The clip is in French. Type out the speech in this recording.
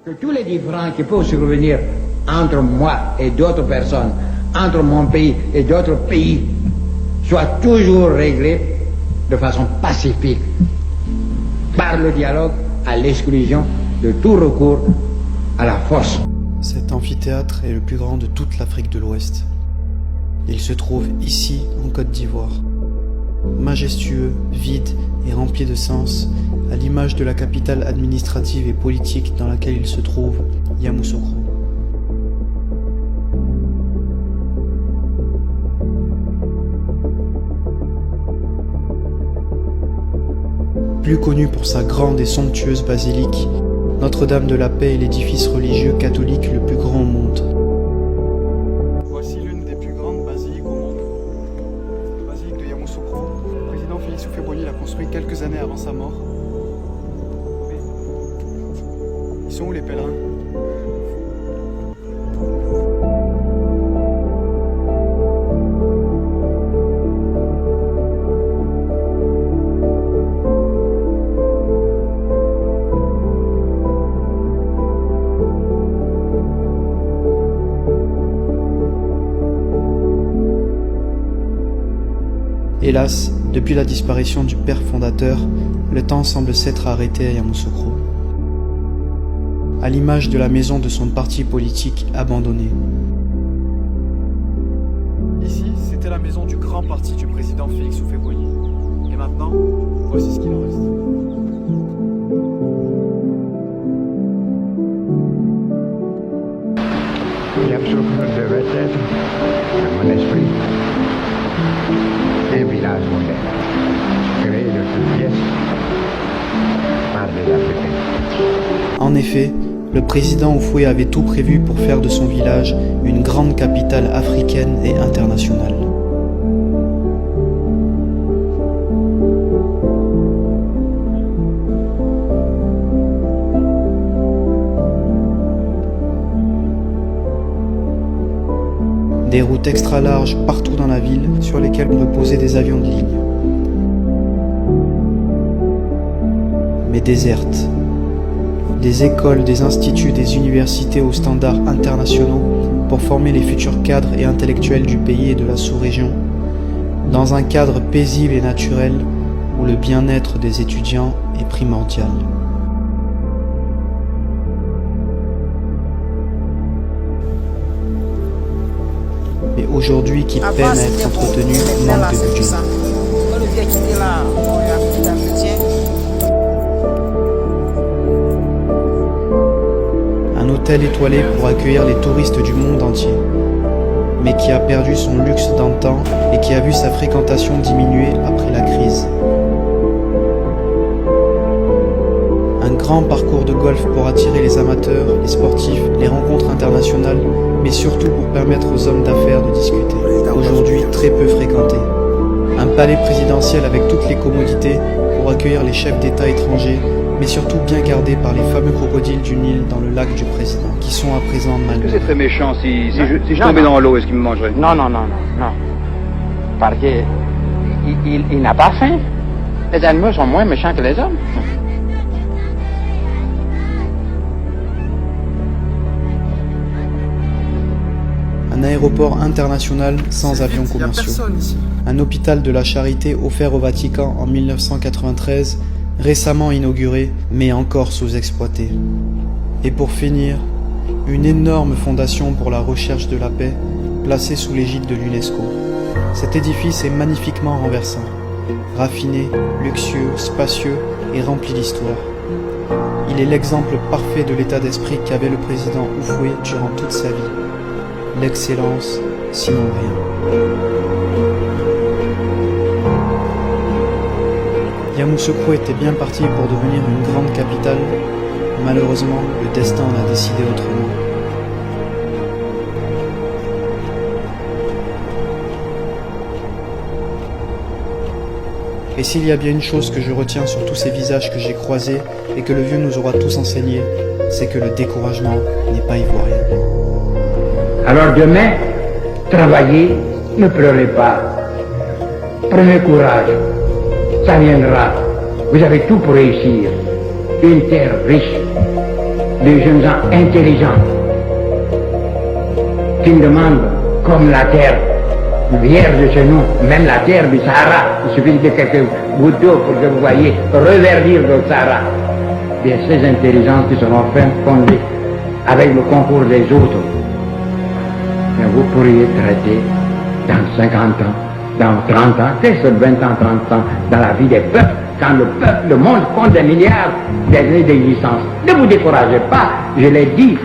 Que tous les différends qui peuvent survenir entre moi et d'autres personnes, entre mon pays et d'autres pays, soient toujours réglés de façon pacifique, par le dialogue, à l'exclusion de tout recours à la force. Cet amphithéâtre est le plus grand de toute l'Afrique de l'Ouest. Il se trouve ici, en Côte d'Ivoire. Majestueux, vide et rempli de sens, à l'image de la capitale administrative et politique dans laquelle il se trouve, Yamoussoukro. Plus connu pour sa grande et somptueuse basilique, Notre-Dame de la Paix est l'édifice religieux catholique le plus grand au monde. Voici l'une des plus grandes basiliques au monde. La basilique de Yamoussoukro. Le président Félix Houphouët-Boigny l'a construit quelques années avant sa mort. Mais ils sont où les pèlerins ? Hélas, depuis la disparition du père fondateur, le temps semble s'être arrêté à Yamoussoukro. À l'image de la maison de son parti politique abandonné. Ici, c'était la maison du grand parti du président Félix Houphouët-Boigny. Et maintenant, voici ce qu'il en reste. Yamoussoukro devait être, à mon esprit, un village moderne, créé de toutes pièces par des Africains. En effet, le président Houphouët avait tout prévu pour faire de son village une grande capitale africaine et internationale. Des routes extra larges partout dans la ville sur lesquelles reposaient des avions de ligne. Mais désertes. Des écoles, des instituts, des universités aux standards internationaux pour former les futurs cadres et intellectuels du pays et de la sous-région, dans un cadre paisible et naturel où le bien-être des étudiants est primordial. Mais aujourd'hui, qui peine à être entretenu, manque de budget. Un hôtel étoilé pour accueillir les touristes du monde entier, mais qui a perdu son luxe d'antan et qui a vu sa fréquentation diminuer après la crise. Un grand parcours de golf pour attirer les amateurs, les sportifs, les rencontres internationales, mais surtout pour permettre aux hommes d'affaires de discuter. Aujourd'hui très peu fréquenté. Un palais présidentiel avec toutes les commodités pour accueillir les chefs d'État étrangers, mais surtout bien gardé par les fameux crocodiles du Nil dans le lac du président, qui sont à présent malheureux. C'est très méchant, si je tombais dans l'eau, est-ce qu'il me mangerait? Non. Parce qu'il il n'a pas faim. Les animaux sont moins méchants que les hommes. Un aéroport international sans avions commerciaux. Un hôpital de la Charité offert au Vatican en 1993, récemment inauguré, mais encore sous-exploité. Et pour finir, une énorme fondation pour la recherche de la paix, placée sous l'égide de l'UNESCO. Cet édifice est magnifiquement renversant, raffiné, luxueux, spacieux et rempli d'histoire. Il est l'exemple parfait de l'état d'esprit qu'avait le président Houphouët durant toute sa vie. L'excellence, sinon rien. Yamoussoukro était bien parti pour devenir une grande capitale. Malheureusement, le destin en a décidé autrement. Et s'il y a bien une chose que je retiens sur tous ces visages que j'ai croisés et que le vieux nous aura tous enseigné, c'est que le découragement n'est pas ivoirien. Alors demain, travaillez, ne pleurez pas. Prenez courage, ça viendra. Vous avez tout pour réussir. Une terre riche, des jeunes gens intelligents qui me demandent, comme la terre vierge chez nous, même la terre du Sahara, il suffit de quelques gouttes d'eau pour que vous voyez reverdir le Sahara. Bien, ces intelligences qui seront fondées avec le concours des autres, bien, vous pourriez traiter dans 50 ans, dans 30 ans, qu'est-ce que 20 ans, 30 ans, dans la vie des peuples, quand le peuple, le monde compte des milliards d'années d'existence. Ne vous découragez pas, je l'ai dit.